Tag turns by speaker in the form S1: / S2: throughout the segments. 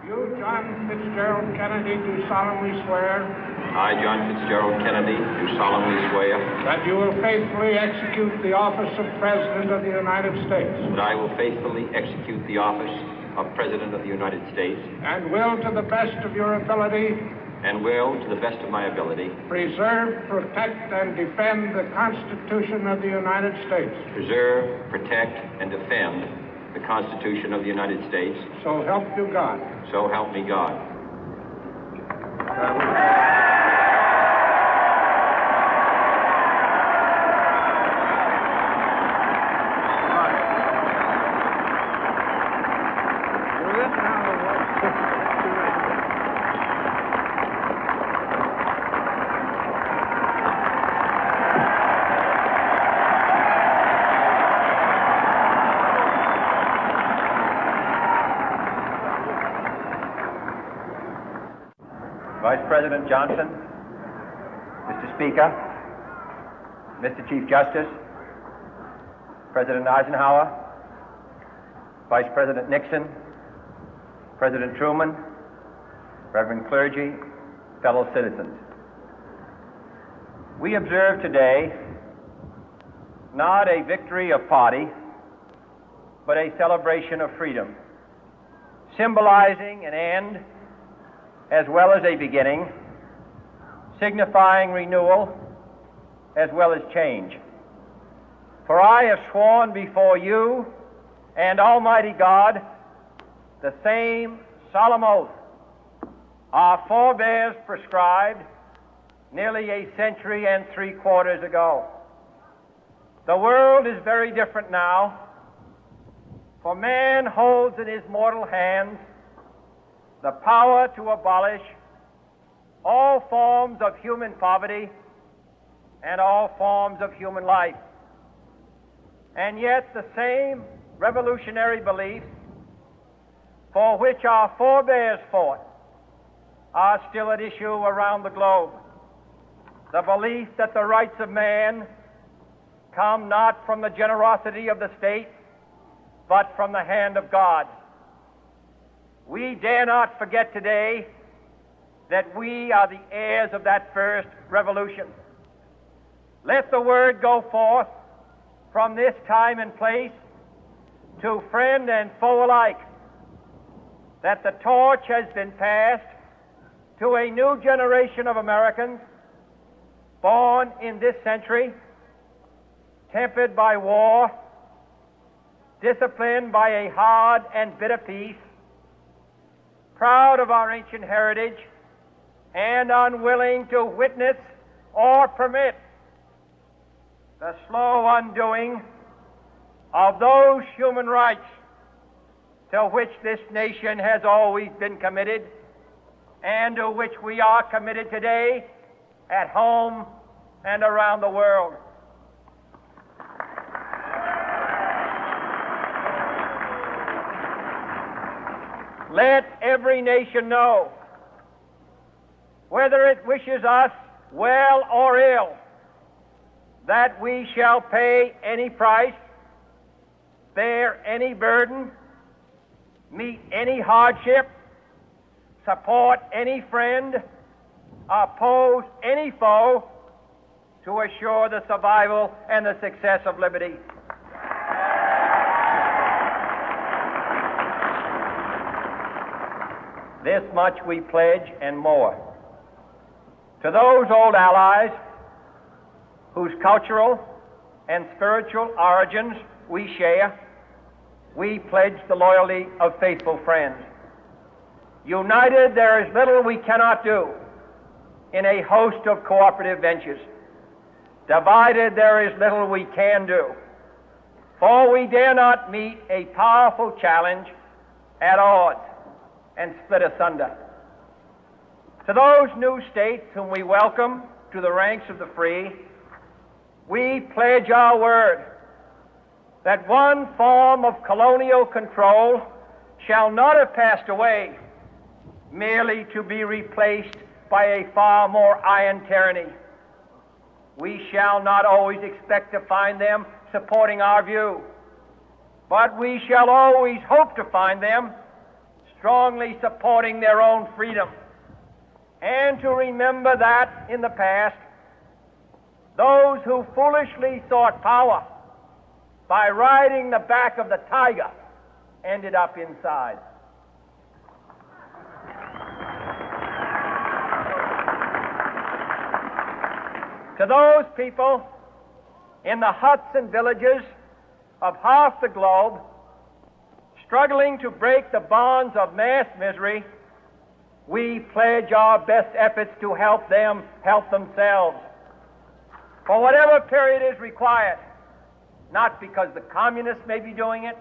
S1: You, John Fitzgerald Kennedy, do solemnly swear
S2: I, John Fitzgerald Kennedy, do solemnly swear
S1: that you will faithfully execute the office of President of the United States
S2: that I will faithfully execute the office of President of the United States
S1: and will, to the best of your ability,
S2: and will, to the best of my ability,
S1: preserve, protect, and defend the Constitution of the United States.
S2: preserve, protect, and defend the Constitution of the United States.
S1: So help you God.
S2: So help me God.
S3: Vice President Johnson, Mr. Speaker, Mr. Chief Justice, President Eisenhower, Vice President Nixon, President Truman, Reverend clergy, fellow citizens. We observe today not a victory of party, but a celebration of freedom, symbolizing an end as well as a beginning, signifying renewal as well as change. For I have sworn before you and Almighty God the same solemn oath our forebears prescribed nearly a century and 3/4 ago. The world is very different now, for man holds in his mortal hands the power to abolish all forms of human poverty and all forms of human life. And yet the same revolutionary beliefs for which our forebears fought are still at issue around the globe. The belief that the rights of man come not from the generosity of the state, but from the hand of God. We dare not forget today that we are the heirs of that first revolution. Let the word go forth from this time and place to friend and foe alike that the torch has been passed to a new generation of Americans born in this century, tempered by war, disciplined by a hard and bitter peace, proud of our ancient heritage, and unwilling to witness or permit the slow undoing of those human rights to which this nation has always been committed and to which we are committed today at home and around the world. Let every nation know, whether it wishes us well or ill, that we shall pay any price, bear any burden, meet any hardship, support any friend, oppose any foe to assure the survival and the success of liberty. This much we pledge and more. To those old allies whose cultural and spiritual origins we share, we pledge the loyalty of faithful friends. United, there is little we cannot do in a host of cooperative ventures. Divided, there is little we can do, for we dare not meet a powerful challenge at odds and split asunder. To those new states whom we welcome to the ranks of the free, we pledge our word that one form of colonial control shall not have passed away merely to be replaced by a far more iron tyranny. We shall not always expect to find them supporting our view, but we shall always hope to find them strongly supporting their own freedom, and to remember that in the past, those who foolishly sought power by riding the back of the tiger ended up inside. To those people in the huts and villages of half the globe struggling to break the bonds of mass misery, we pledge our best efforts to help them help themselves for whatever period is required, not because the communists may be doing it,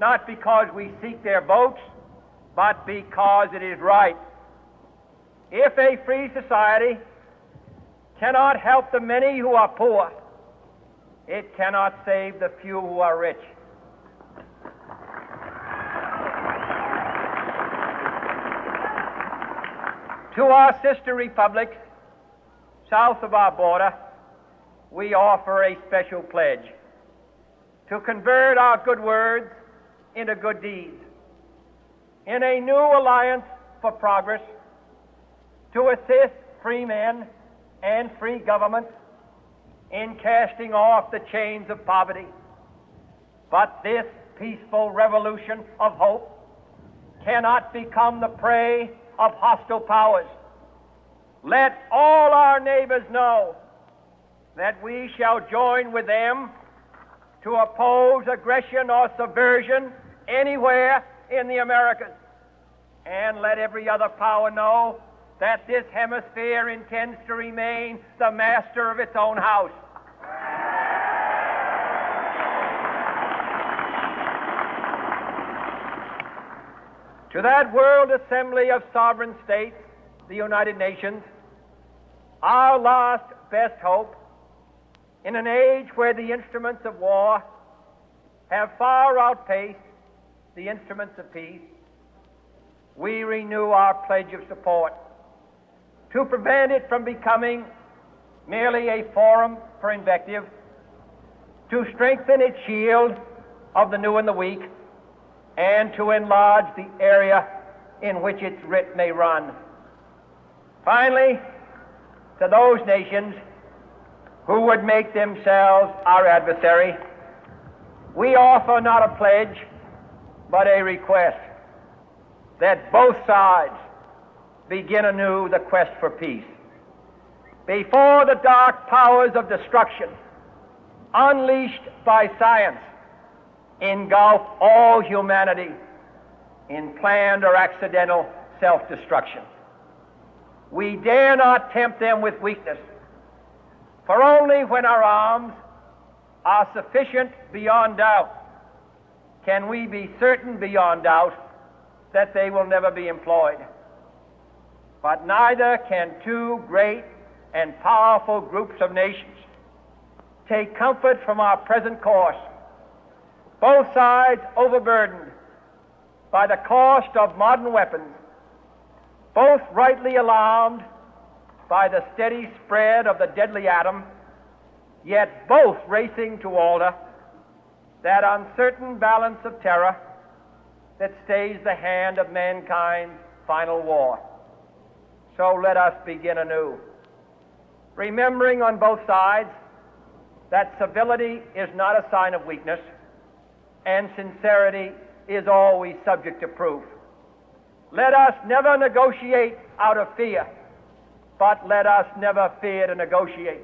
S3: not because we seek their votes, but because it is right. If a free society cannot help the many who are poor, it cannot save the few who are rich. To our sister republics south of our border, we offer a special pledge to convert our good words into good deeds, in a new alliance for progress, to assist free men and free governments in casting off the chains of poverty. But this peaceful revolution of hope cannot become the prey of hostile powers. Let all our neighbors know that we shall join with them to oppose aggression or subversion anywhere in the Americas. And let every other power know that this hemisphere intends to remain the master of its own house. To that World Assembly of Sovereign States, the United Nations, our last best hope, in an age where the instruments of war have far outpaced the instruments of peace, we renew our pledge of support to prevent it from becoming merely a forum for invective, to strengthen its shield of the new and the weak, and to enlarge the area in which its writ may run. Finally, to those nations who would make themselves our adversary, we offer not a pledge, but a request that both sides begin anew the quest for peace. Before the dark powers of destruction, unleashed by science, engulf all humanity in planned or accidental self-destruction, we dare not tempt them with weakness, for only when our arms are sufficient beyond doubt can we be certain beyond doubt that they will never be employed. But neither can two great and powerful groups of nations take comfort from our present course, both sides overburdened by the cost of modern weapons, both rightly alarmed by the steady spread of the deadly atom, yet both racing to alter that uncertain balance of terror that stays the hand of mankind's final war. So let us begin anew, remembering on both sides that civility is not a sign of weakness, and sincerity is always subject to proof. Let us never negotiate out of fear, but let us never fear to negotiate.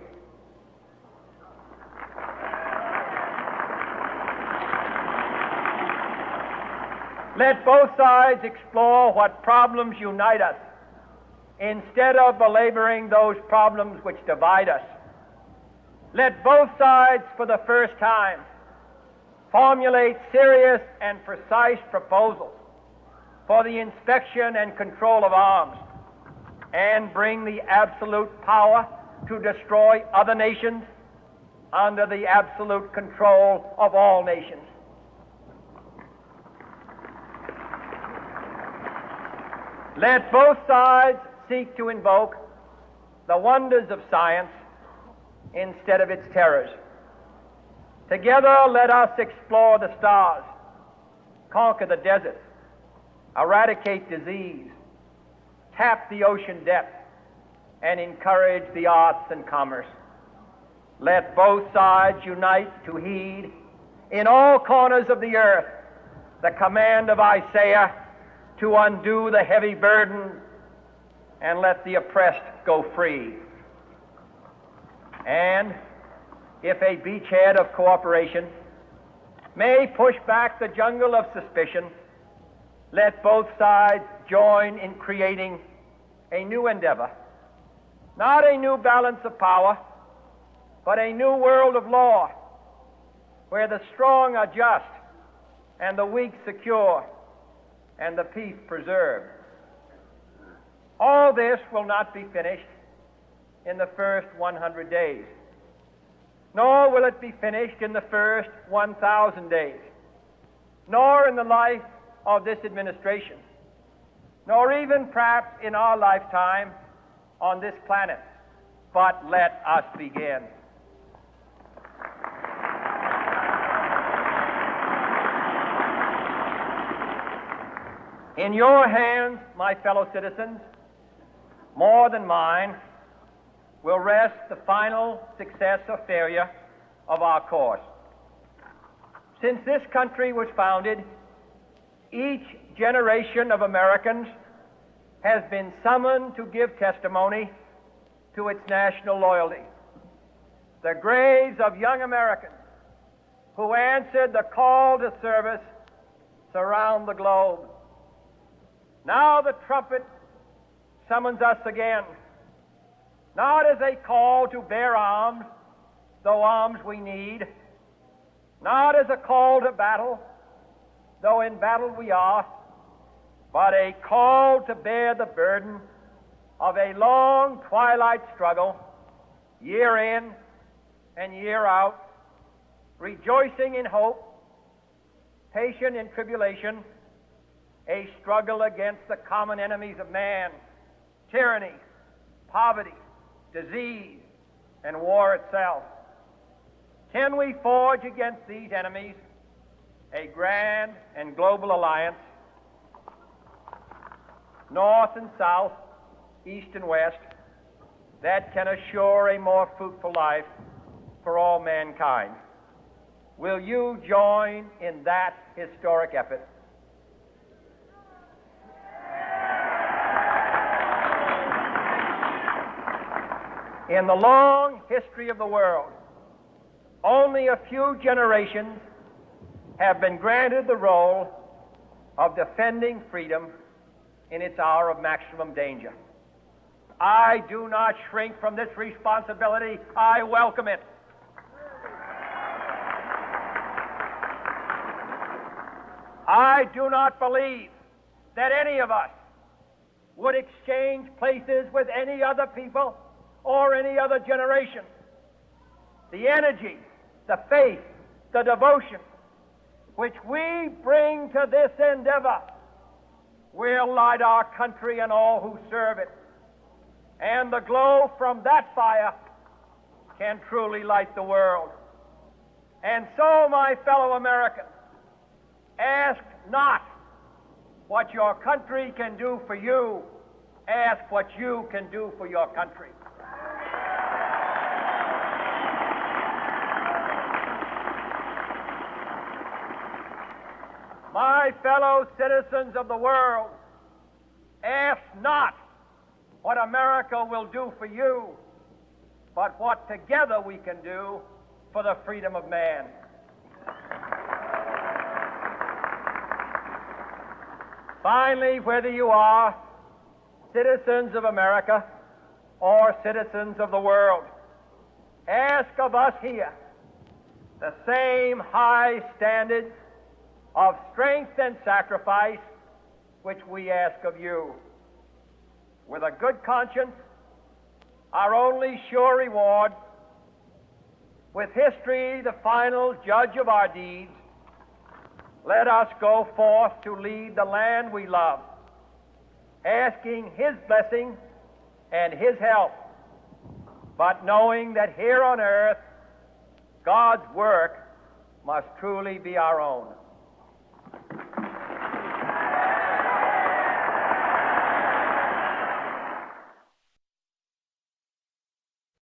S3: Let both sides explore what problems unite us, instead of belaboring those problems which divide us. Let both sides, for the first time, formulate serious and precise proposals for the inspection and control of arms, and bring the absolute power to destroy other nations under the absolute control of all nations. Let both sides seek to invoke the wonders of science instead of its terrors. Together, let us explore the stars, conquer the deserts, eradicate disease, tap the ocean depth, and encourage the arts and commerce. Let both sides unite to heed in all corners of the earth the command of Isaiah to undo the heavy burden and let the oppressed go free. And if a beachhead of cooperation may push back the jungle of suspicion, let both sides join in creating a new endeavor, not a new balance of power, but a new world of law, where the strong are just and the weak secure and the peace preserved. All this will not be finished in the first 100 days, nor will it be finished in the first 1,000 days, nor in the life of this administration, nor even perhaps in our lifetime on this planet. But let us begin. In your hands, my fellow citizens, more than mine, will rest the final success or failure of our course. Since this country was founded, each generation of Americans has been summoned to give testimony to its national loyalty. The graves of young Americans who answered the call to service surround the globe. Now the trumpet summons us again, not as a call to bear arms, though arms we need, not as a call to battle, though in battle we are, but a call to bear the burden of a long twilight struggle, year in and year out, rejoicing in hope, patient in tribulation, a struggle against the common enemies of man, tyranny, poverty, disease, and war itself. Can we forge against these enemies a grand and global alliance, north and south, east and west, that can assure a more fruitful life for all mankind? Will you join in that historic effort? In the long history of the world, only a few generations have been granted the role of defending freedom in its hour of maximum danger. I do not shrink from this responsibility. I welcome it. I do not believe that any of us would exchange places with any other people or any other generation. The energy, the faith, the devotion which we bring to this endeavor will light our country and all who serve it. And the glow from that fire can truly light the world. And so, my fellow Americans, ask not what your country can do for you, ask what you can do for your country. My fellow citizens of the world, ask not what America will do for you, but what together we can do for the freedom of man. Finally, whether you are citizens of America or citizens of the world, ask of us here the same high standards of strength and sacrifice which we ask of you. With a good conscience, our only sure reward, with history the final judge of our deeds, let us go forth to lead the land we love, asking His blessing and His help, but knowing that here on earth God's work must truly be our own.